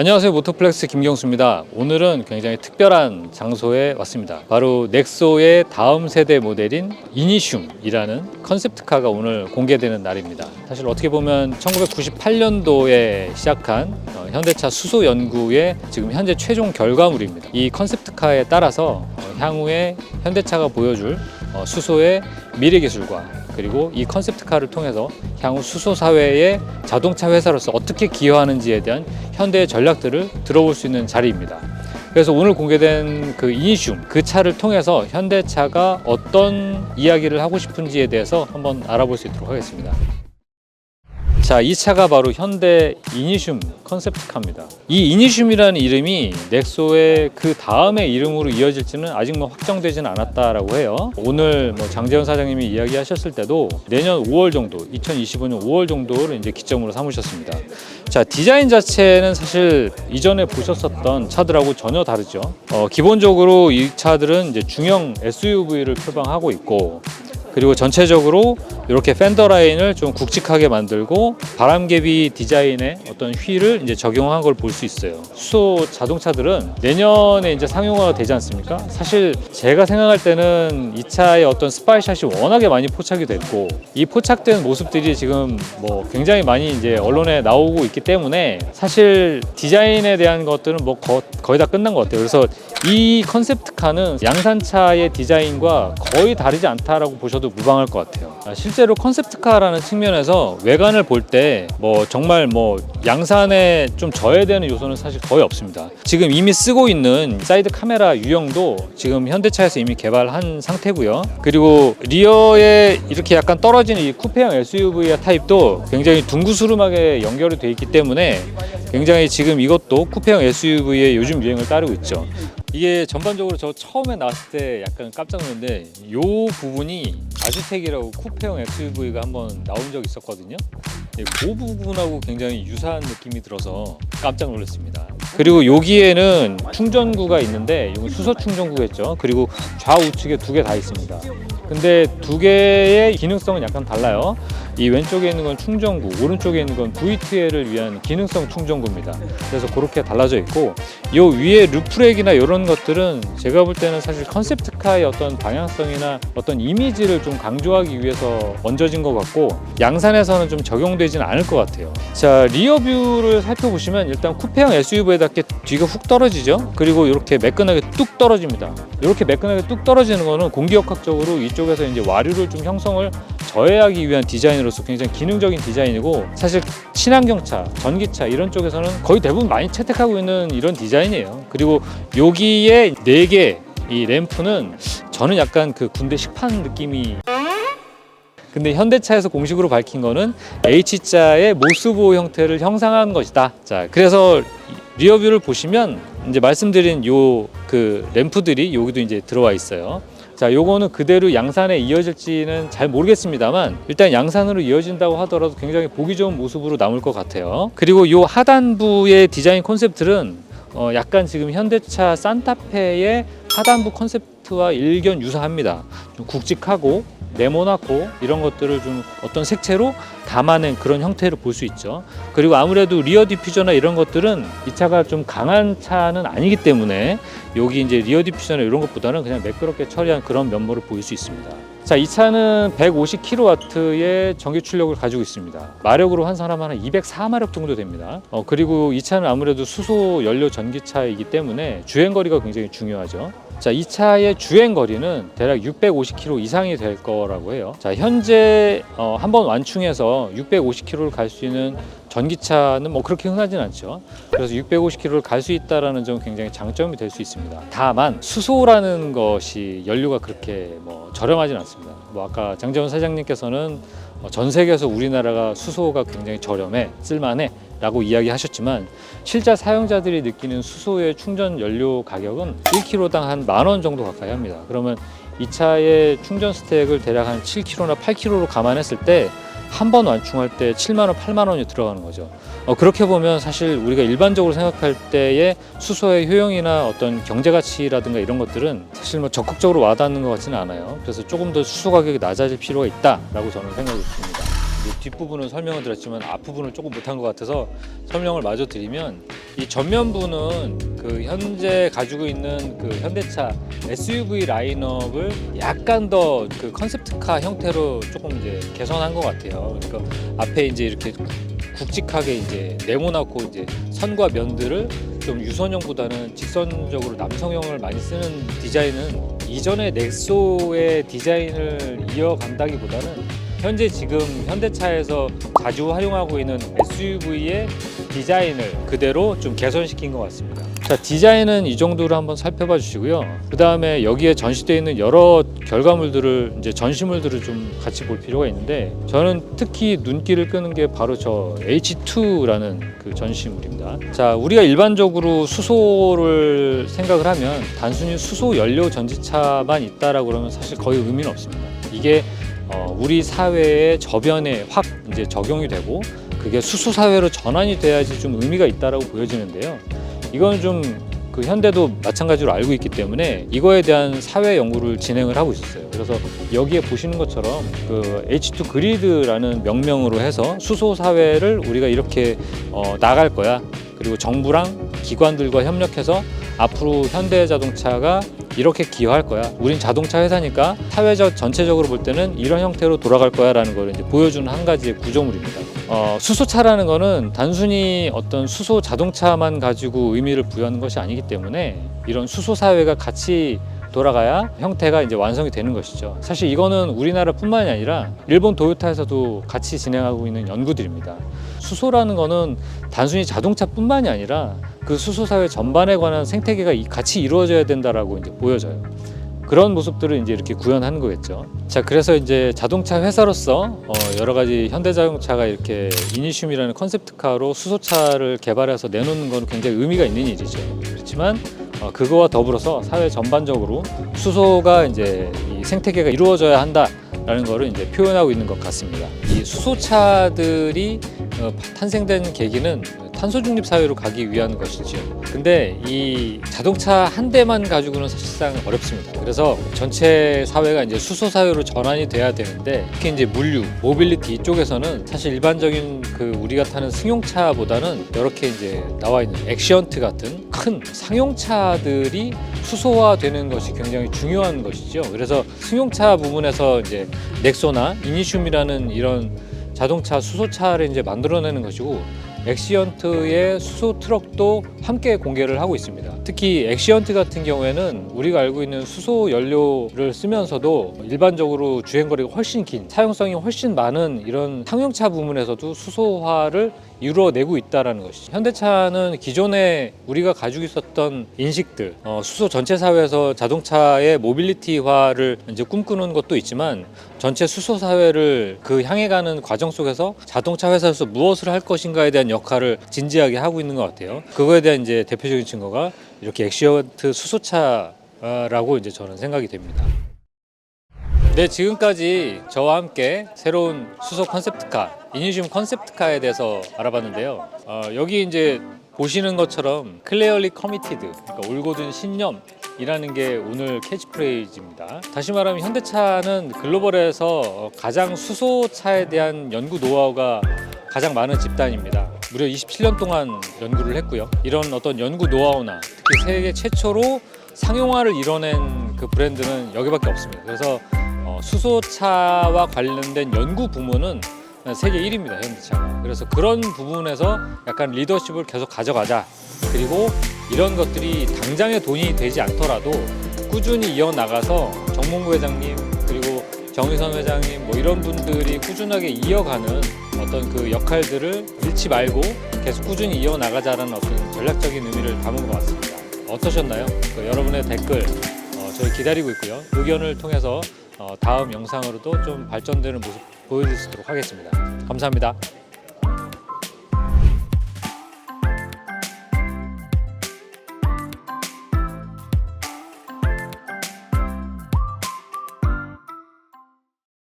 안녕하세요, 모토플렉스 김경수입니다. 오늘은 굉장히 특별한 장소에 왔습니다. 바로 넥소의 다음 세대 모델인 이니슘이라는 컨셉트카가 오늘 공개되는 날입니다. 사실 어떻게 보면 1998년도에 시작한 현대차 수소 연구의 지금 현재 최종 결과물입니다. 이 컨셉트카에 따라서 향후에 현대차가 보여줄 수소의 미래 기술과 그리고 이 컨셉트카를 통해서 향후 수소 사회의 자동차 회사로서 어떻게 기여하는지에 대한 현대의 전략들을 들어볼 수 있는 자리입니다. 그래서 오늘 공개된 그 이니슘, 그 차를 통해서 현대차가 어떤 이야기를 하고 싶은지에 대해서 한번 알아볼 수 있도록 하겠습니다. 자, 이 차가 바로 현대 이니슘 컨셉트카입니다. 이 이니슘이라는 이름이 넥소의 그 다음의 이름으로 이어질지는 아직 확정되지는 않았다라고 해요. 오늘 장재현 사장님이 이야기하셨을 때도 내년 5월 정도, 2025년 5월 정도를 이제 기점으로 삼으셨습니다. 자, 디자인 자체는 사실 이전에 보셨었던 차들하고 전혀 다르죠. 기본적으로 이 차들은 이제 중형 SUV를 표방하고 있고, 그리고 전체적으로 이렇게 팬더 라인을 좀 굵직하게 만들고 바람개비 디자인의 어떤 휠을 이제 적용한 걸 볼 수 있어요. 수소 자동차들은 내년에 이제 상용화가 되지 않습니까? 사실 제가 생각할 때는 이 차의 어떤 스파이샷이 워낙에 많이 포착이 됐고, 이 포착된 모습들이 지금 굉장히 많이 이제 언론에 나오고 있기 때문에 사실 디자인에 대한 것들은 거의 다 끝난 것 같아요. 그래서 이 컨셉트카는 양산차의 디자인과 거의 다르지 않다라고 보셔도 무방할 것 같아요. 실제로 컨셉트카라는 측면에서 외관을 볼 때 정말 양산에 좀 저해되는 요소는 사실 거의 없습니다. 지금 이미 쓰고 있는 사이드 카메라 유형도 지금 현대차에서 이미 개발한 상태고요. 그리고 리어에 이렇게 약간 떨어지는 이 쿠페형 SUV의 타입도 굉장히 둥그스름하게 연결이 되어 있기 때문에 굉장히 지금 이것도 쿠페형 SUV의 요즘 유행을 따르고 있죠. 이게 전반적으로 저 처음에 나왔을 때 약간 깜짝 놀랐는데, 이 부분이 아주텍이라고 쿠페형 SUV가 한번 나온 적이 있었거든요. 그 부분하고 굉장히 유사한 느낌이 들어서 깜짝 놀랐습니다. 그리고 여기에는 충전구가 있는데, 이건 수소 충전구겠죠. 그리고 좌우측에 두 개 다 있습니다. 근데 두 개의 기능성은 약간 달라요. 이 왼쪽에 있는 건 충전구, 오른쪽에 있는 건 V2L을 위한 기능성 충전구입니다. 그래서 그렇게 달라져 있고, 이 위에 루프렉이나 이런 것들은 제가 볼 때는 사실 컨셉트카의 어떤 방향성이나 어떤 이미지를 좀 강조하기 위해서 얹어진 것 같고, 양산에서는 좀 적용되지는 않을 것 같아요. 자, 리어뷰를 살펴보시면 일단 쿠페형 SUV에답게 뒤가 훅 떨어지죠. 그리고 이렇게 매끈하게 뚝 떨어집니다. 이렇게 매끈하게 뚝 떨어지는 거는 공기역학적으로 이쪽에서 이제 와류를 좀 형성을 저해하기 위한 디자인으로서 굉장히 기능적인 디자인이고, 사실 친환경차, 전기차 이런 쪽에서는 거의 대부분 많이 채택하고 있는 이런 디자인이에요. 그리고 여기에 4개 이 램프는 저는 약간 그 군대 식판 느낌이, 근데 현대차에서 공식으로 밝힌 거는 H자의 모스보호 형태를 형상한 것이다. 자, 그래서 리어뷰를 보시면 이제 말씀드린 요 그 램프들이 여기도 이제 들어와 있어요. 자, 요거는 그대로 양산에 이어질지는 잘 모르겠습니다만, 일단 양산으로 이어진다고 하더라도 굉장히 보기 좋은 모습으로 남을 것 같아요. 그리고 요 하단부의 디자인 콘셉트는 약간 지금 현대차 산타페의 하단부 컨셉트와 일견 유사합니다. 좀 굵직하고 네모나고 이런 것들을 좀 어떤 색채로 담아낸 그런 형태를 볼 수 있죠. 그리고 아무래도 리어 디퓨저나 이런 것들은 이 차가 좀 강한 차는 아니기 때문에 여기 이제 리어 디퓨저나 이런 것보다는 그냥 매끄럽게 처리한 그런 면모를 보일 수 있습니다. 자, 이 차는 150kW의 전기 출력을 가지고 있습니다. 마력으로 환산하면 한 204마력 정도 됩니다. 그리고 이 차는 아무래도 수소 연료 전기차이기 때문에 주행거리가 굉장히 중요하죠. 자, 이 차의 주행거리는 대략 650km 이상이 될 거라고 해요. 자, 현재 한번 완충해서 650km를 갈 수 있는 전기차는 그렇게 흔하진 않죠. 그래서 650km를 갈 수 있다는 점은 굉장히 장점이 될 수 있습니다. 다만 수소라는 것이 연료가 그렇게 저렴하진 않습니다. 아까 장재원 사장님께서는 전 세계에서 우리나라가 수소가 굉장히 저렴해, 쓸만해 라고 이야기하셨지만, 실제 사용자들이 느끼는 수소의 충전 연료 가격은 1kg당 한 10,000원 정도 가까이 합니다. 그러면 이 차의 충전 스택을 대략 한 7kg나 8kg로 감안했을 때 한 번 완충할 때 7만 원, 8만 원이 들어가는 거죠. 그렇게 보면 사실 우리가 일반적으로 생각할 때의 수소의 효용이나 어떤 경제 가치라든가 이런 것들은 사실 적극적으로 와닿는 것 같지는 않아요. 그래서 조금 더 수소 가격이 낮아질 필요가 있다라고 저는 생각이 듭니다. 이제 뒷부분은 설명을 드렸지만 앞부분을 조금 못한 것 같아서 설명을 마저 드리면, 이 전면부는 그 현재 가지고 있는 그 현대차 SUV 라인업을 약간 더 그 컨셉트카 형태로 조금 이제 개선한 것 같아요. 그러니까 앞에 이제 이렇게 굵직하게 이제 네모나고 이제 선과 면들을 좀 유선형보다는 직선적으로 남성형을 많이 쓰는 디자인은 이전의 넥소의 디자인을 이어간다기보다는 현재 지금 현대차에서 자주 활용하고 있는 SUV의 디자인을 그대로 좀 개선시킨 것 같습니다. 자, 디자인은 이 정도로 한번 살펴봐 주시고요. 그 다음에 여기에 전시되어 있는 여러 결과물들을, 이제 전시물들을 좀 같이 볼 필요가 있는데, 저는 특히 눈길을 끄는 게 바로 저 H2라는 그 전시물입니다. 자, 우리가 일반적으로 수소를 생각을 하면 단순히 수소 연료 전지차만 있다라고 그러면 사실 거의 의미는 없습니다. 이게 우리 사회의 저변에 확 이제 적용이 되고 그게 수소 사회로 전환이 돼야지 좀 의미가 있다라고 보여지는데요. 이건 좀 그 현대도 마찬가지로 알고 있기 때문에 이거에 대한 사회 연구를 진행을 하고 있었어요. 그래서 여기에 보시는 것처럼 그 H2 그리드라는 명명으로 해서 수소 사회를 우리가 이렇게 나갈 거야. 그리고 정부랑 기관들과 협력해서 앞으로 현대자동차가 이렇게 기여할 거야. 우린 자동차 회사니까 사회적 전체적으로 볼 때는 이런 형태로 돌아갈 거야라는 걸 이제 보여주는 한 가지의 구조물입니다. 수소차라는 거는 단순히 어떤 수소 자동차만 가지고 의미를 부여하는 것이 아니기 때문에 이런 수소 사회가 같이 돌아가야 형태가 이제 완성이 되는 것이죠. 사실 이거는 우리나라뿐만이 아니라 일본 도요타에서도 같이 진행하고 있는 연구들입니다. 수소라는 거는 단순히 자동차뿐만이 아니라 그 수소 사회 전반에 관한 생태계가 같이 이루어져야 된다라고 이제 보여져요. 그런 모습들을 이제 이렇게 구현하는 거겠죠. 자, 그래서 이제 자동차 회사로서 여러 가지 현대자동차가 이렇게 이니슘이라는 컨셉트카로 수소차를 개발해서 내놓는 건 굉장히 의미가 있는 일이죠. 그렇지만 그거와 더불어서 사회 전반적으로 수소가 이제 이 생태계가 이루어져야 한다라는 거를 이제 표현하고 있는 것 같습니다. 이 수소차들이 탄생된 계기는 탄소 중립 사회로 가기 위한 것이죠. 근데 이 자동차 한 대만 가지고는 사실상 어렵습니다. 그래서 전체 사회가 이제 수소 사회로 전환이 돼야 되는데, 특히 이제 물류, 모빌리티 이쪽에서는 사실 일반적인 그 우리가 타는 승용차보다는 이렇게 이제 나와 있는 엑시언트 같은 큰 상용차들이 수소화되는 것이 굉장히 중요한 것이죠. 그래서 승용차 부분에서 이제 넥소나 이니슘이라는 이런 자동차 수소차를 이제 만들어내는 것이고, 엑시언트의 수소 트럭도 함께 공개를 하고 있습니다. 특히 엑시언트 같은 경우에는 우리가 알고 있는 수소 연료를 쓰면서도 일반적으로 주행거리가 훨씬 긴, 사용성이 훨씬 많은 이런 상용차 부문에서도 수소화를 이루어내고 있다는 것이죠. 현대차는 기존에 우리가 가지고 있었던 인식들, 수소 전체 사회에서 자동차의 모빌리티화를 이제 꿈꾸는 것도 있지만, 전체 수소 사회를 그 향해 가는 과정 속에서 자동차 회사에서 무엇을 할 것인가에 대한 역할을 진지하게 하고 있는 것 같아요. 그거에 대한 이제 대표적인 증거가 이렇게 엑시언트 수소차라고 이제 저는 생각이 됩니다. 네, 지금까지 저와 함께 새로운 수소 컨셉트카, 이니슘 컨셉트카에 대해서 알아봤는데요. 여기 이제 보시는 것처럼 Clearly Committed, 그러니까 올곧은 신념이라는 게 오늘 캐치프레이즈입니다. 다시 말하면 현대차는 글로벌에서 가장 수소차에 대한 연구 노하우가 가장 많은 집단입니다. 무려 27년 동안 연구를 했고요. 이런 어떤 연구 노하우나 특히 세계 최초로 상용화를 이뤄낸 그 브랜드는 여기밖에 없습니다. 그래서 수소차와 관련된 연구 부문은 세계 1위입니다, 현대차가. 그래서 그런 부분에서 약간 리더십을 계속 가져가자. 그리고 이런 것들이 당장의 돈이 되지 않더라도 꾸준히 이어나가서 정몽구 회장님 그리고 정의선 회장님 뭐 이런 분들이 꾸준하게 이어가는 어떤 그 역할들을 잃지 말고 계속 꾸준히 이어나가자라는 어떤 전략적인 의미를 담은 것 같습니다. 어떠셨나요? 여러분의 댓글 저희 기다리고 있고요. 의견을 통해서 다음 영상으로도 좀 발전되는 모습 보여드릴 수 있도록 하겠습니다. 감사합니다.